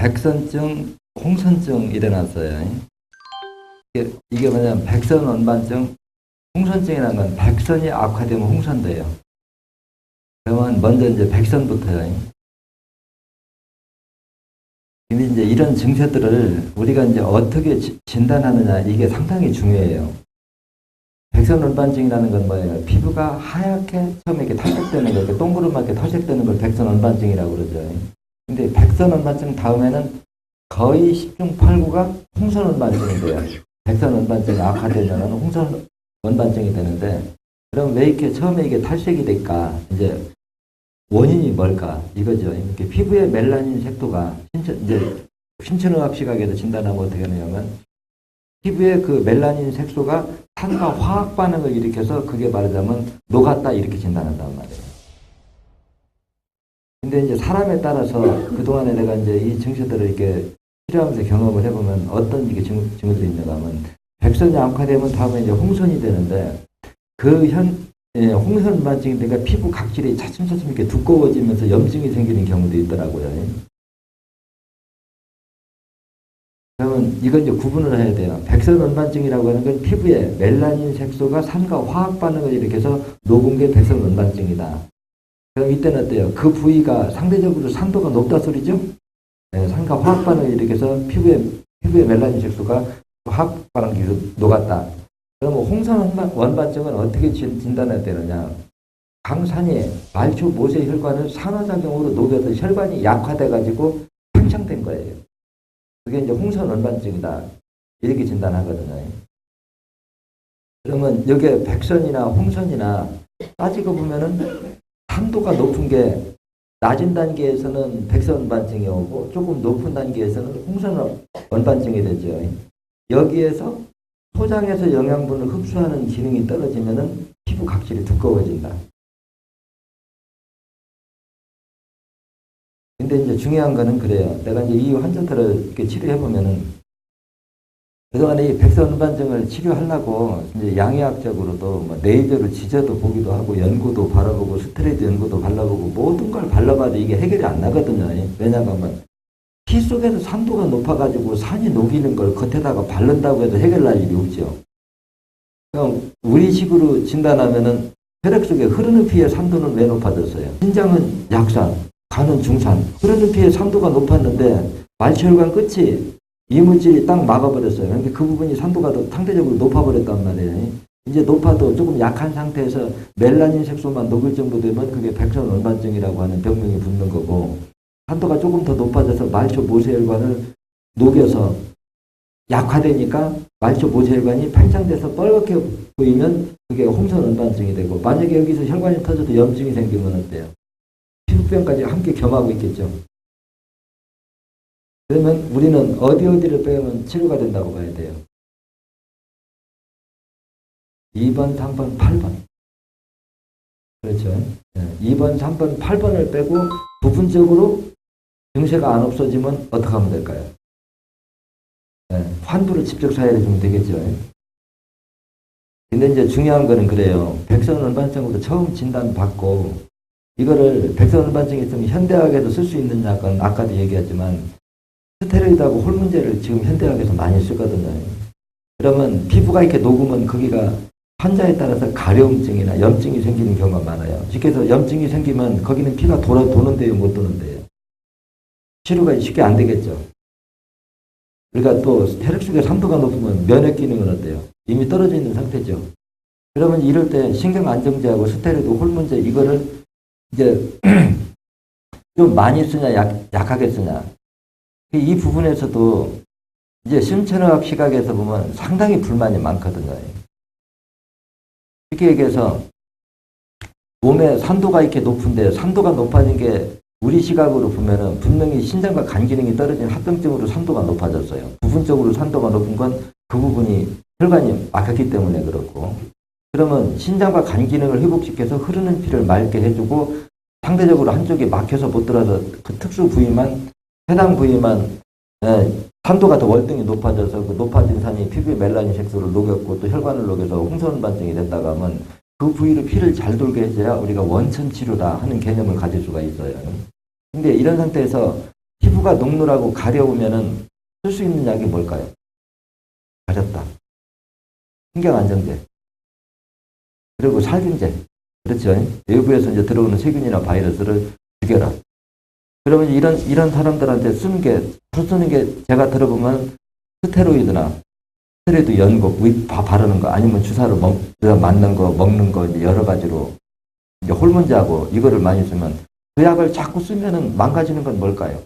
백선증, 홍선증 일어났어요. 이게 뭐냐면 백선원반증, 홍선증이라는 건 백선이 악화되면 홍선돼요. 그러면 먼저 이제 백선부터요. 근데 이제 이런 증세들을 우리가 이제 어떻게 진단하느냐 이게 상당히 중요해요. 백선원반증이라는 건 뭐예요? 피부가 하얗게 처음에 이렇게 탈색되는 거, 이렇게 동그랗게 탈색되는 걸 백선원반증이라고 그러죠. 근데 백선원반증 다음에는 거의 10중 8구가 홍선원반증이 돼요. 백선원반증이 악화되면 홍선원반증이 되는데, 그럼 왜 이렇게 처음에 이게 탈색이 될까? 이제 원인이 뭘까? 이거죠. 이렇게 피부의 멜라닌 색소가 이제 신천의학 시각에서 진단하면 어떻게 하냐면 피부의 그 멜라닌 색소가 산과 화학 반응을 일으켜서 그게 말하자면 녹았다 이렇게 진단한단 말이에요. 근데 이제 사람에 따라서 그동안에 내가 이제 이 증세들을 이렇게 치료하면서 경험을 해보면 어떤 이게 증세들이 있는가 하면 백선이 악화되면 다음에 이제 홍선이 되는데 홍선반증이 되니까 피부 각질이 차츰차츰 이렇게 두꺼워지면서 염증이 생기는 경우도 있더라고요. 그러면 이건 이제 구분을 해야 돼요. 백선원반증이라고 하는 건 피부에 멜라닌 색소가 산과 화학 반응을 일으켜서 녹은 게 백선원반증이다. 그럼 이때는 어때요? 그 부위가 상대적으로 산도가 높다 소리죠? 네, 산과 화학 반응을 일으켜서 피부의 멜라닌 색소가 화학 반응을 일으켜서 녹았다. 그러면 홍선원반증은 어떻게 진단해야 되느냐? 강산이 말초 모세 혈관을 산화작용으로 녹여서 혈관이 약화돼가지고 팽창된 거예요. 그게 이제 홍선원반증이다. 이렇게 진단하거든요. 그러면 여기에 백선이나 홍선이나 따지고 보면은 산도가 높은 게 낮은 단계에서는 백선원반증이 오고 조금 높은 단계에서는 홍선원반증이 되죠. 여기에서 소장에서 영양분을 흡수하는 기능이 떨어지면은 피부 각질이 두꺼워진다. 근데 이제 중요한 거는 그래요. 내가 이제 이 환자들을 이렇게 치료해보면은, 그동안에 이 백선원반증을 치료하려고 이제 양의학적으로도 뭐 레이저로 지져도 보기도 하고, 연고도 바라보고, 스테로이드 연고도 발라보고, 모든 걸 발라봐도 이게 해결이 안 나거든요. 왜냐하면 피 속에서 산도가 높아가지고 산이 녹이는 걸 겉에다가 바른다고 해도 해결할 일이 없죠. 그럼 우리식으로 진단하면은 혈액 속에 흐르는 피의 산도는 왜 높아졌어요? 신장은 약산, 간은 중산, 흐르는 피의 산도가 높았는데 말초혈관 끝이 이물질이 딱 막아버렸어요. 그러니까 그 부분이 산도가 더 상대적으로 높아버렸단 말이에요. 이제 높아도 조금 약한 상태에서 멜라닌 색소만 녹을 정도 되면 그게 백선원반증이라고 하는 병명이 붙는 거고, 산도가 조금 더 높아져서 말초 모세혈관을 녹여서 약화되니까 말초 모세혈관이 팽창돼서 빨갛게 보이면 그게 홍선원반증이 되고, 만약에 여기서 혈관이 터져도 염증이 생기면 어때요? 피부병까지 함께 겸하고 있겠죠. 그러면 우리는 어디를 빼면 치료가 된다고 봐야 돼요? 2번, 3번, 8번. 그렇죠. 2번, 3번, 8번을 빼고 부분적으로 증세가 안 없어지면 어떻게 하면 될까요? 환부를 직접 사회를 주면 되겠죠. 근데 이제 중요한 거는 그래요. 백선원반증으로 처음 진단받고, 이거를 백선원반증이 있으면 현대학에도 쓸 수 있느냐건 아까도 얘기했지만 스테로이드하고 홀문제를 지금 현대학에서 많이 쓰거든요. 그러면 피부가 이렇게 녹으면 거기가 환자에 따라서 가려움증이나 염증이 생기는 경우가 많아요. 쉽게 해서 염증이 생기면 거기는 피가 도는데요, 못 도는데요. 치료가 쉽게 안 되겠죠. 그러니까 또 혈액 속에 산도가 높으면 면역 기능은 어때요? 이미 떨어져 있는 상태죠. 그러면 이럴 때 신경 안정제하고 스테로이드 홀문제 이거를 이제 좀 많이 쓰냐 약하게 쓰냐, 이 부분에서도 이제 신천의학 시각에서 보면 상당히 불만이 많거든요. 쉽게 얘기해서 몸에 산도가 이렇게 높은데 산도가 높아진 게 우리 시각으로 보면은 분명히 신장과 간 기능이 떨어진 합병증으로 산도가 높아졌어요. 부분적으로 산도가 높은 건 그 부분이 혈관이 막혔기 때문에 그렇고, 그러면 신장과 간 기능을 회복시켜서 흐르는 피를 맑게 해주고 상대적으로 한쪽이 막혀서 못 들어서 그 특수 부위만, 해당 부위만 산도가 더 월등히 높아져서 그 높아진 산이 피부의 멜라닌 색소를 녹였고 또 혈관을 녹여서 홍선반증이 됐다가 하면 그 부위로 피를 잘 돌게 해줘야 우리가 원천 치료다 하는 개념을 가질 수가 있어요. 근데 이런 상태에서 피부가 녹느라고 가려우면은 쓸 수 있는 약이 뭘까요? 가렵다. 신경안정제. 그리고 살균제. 그렇죠. 외부에서 이제 들어오는 세균이나 바이러스를 죽여라. 그러면 이런 사람들한테 쓰는 게 제가 들어보면 스테로이드 연고, 바르는 거, 아니면 주사로 맞는 거, 먹는 거, 이제 여러 가지로, 이제 호르몬제하고 이거를 많이 쓰면 그 약을 자꾸 쓰면은 망가지는 건 뭘까요?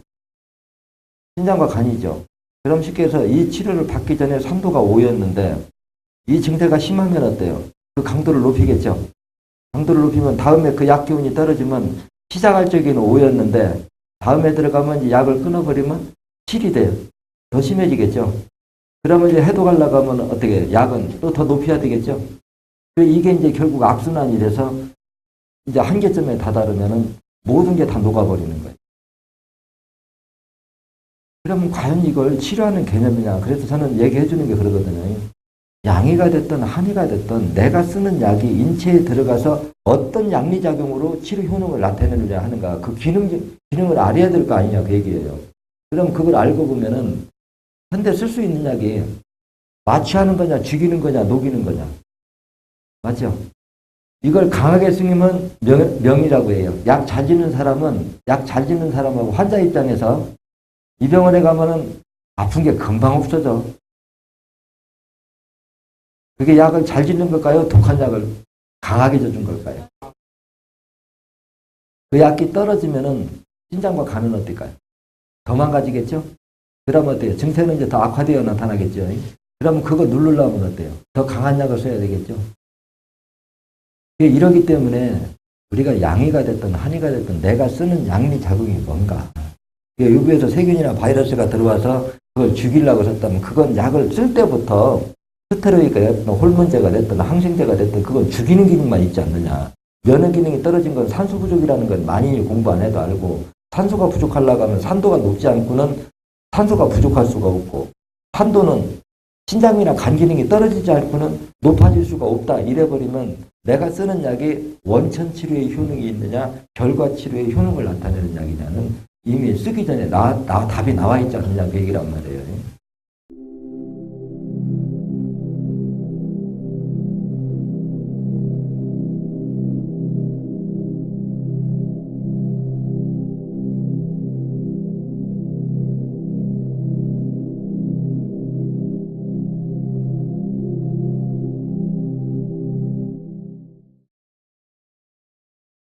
신장과 간이죠. 그럼 쉽게 해서 이 치료를 받기 전에 산도가 5였는데 이 증세가 심하면 어때요? 그 강도를 높이겠죠. 강도를 높이면 다음에 그 약 기운이 떨어지면 시작할 적에는 5였는데 다음에 들어가면 이제 약을 끊어버리면 7이 돼요. 더 심해지겠죠. 그러면 이제 해독 하려고 하면 어떻게 약은 또 더 높여야 되겠죠. 이게 이제 결국 악순환이 돼서 이제 한계점에 다다르면은 모든 게 다 녹아버리는 거예요. 그러면 과연 이걸 치료하는 개념이냐. 그래서 저는 얘기해 주는 게 그러거든요. 양이가 됐든 한이가 됐든 내가 쓰는 약이 인체에 들어가서 어떤 양리작용으로 치료 효능을 나타내느냐 하는가. 그 기능을 알아야 될 거 아니냐 그 얘기예요. 그럼 그걸 알고 보면은 현대 쓸 수 있는 약이 마취하는 거냐, 죽이는 거냐, 녹이는 거냐. 맞죠? 이걸 강하게 쓰면 명이라고 해요. 약 잘 짓는 사람하고 환자 입장에서 이 병원에 가면은 아픈 게 금방 없어져. 그게 약을 잘 짓는 걸까요? 독한 약을 강하게 줘준 걸까요? 그 약이 떨어지면은 신장과 간은 어떨까요? 더 망가지겠죠? 그러면 어때요? 증세는 이제 더 악화되어 나타나겠죠? 그러면 그거 누르려면 어때요? 더 강한 약을 써야 되겠죠? 이러기 때문에 우리가 양이가 됐든 한이가 됐든 내가 쓰는 양리작용이 뭔가. 외부에서 세균이나 바이러스가 들어와서 그걸 죽이려고 썼다면 그건 약을 쓸 때부터 스테로이드가 됐든 호르몬제가 됐든 항생제가 됐든 그건 죽이는 기능만 있지 않느냐. 면역 기능이 떨어진 건 산소 부족이라는 건 많이 공부 안 해도 알고 산소가 부족하려고 하면 산도가 높지 않고는 산소가 부족할 수가 없고 산도는 신장이나 간 기능이 떨어지지 않고는 높아질 수가 없다. 이래버리면 내가 쓰는 약이 원천 치료의 효능이 있느냐 결과 치료의 효능을 나타내는 약이냐는 이미 쓰기 전에 답이 나와 있지 않느냐 그 얘기란 말이에요.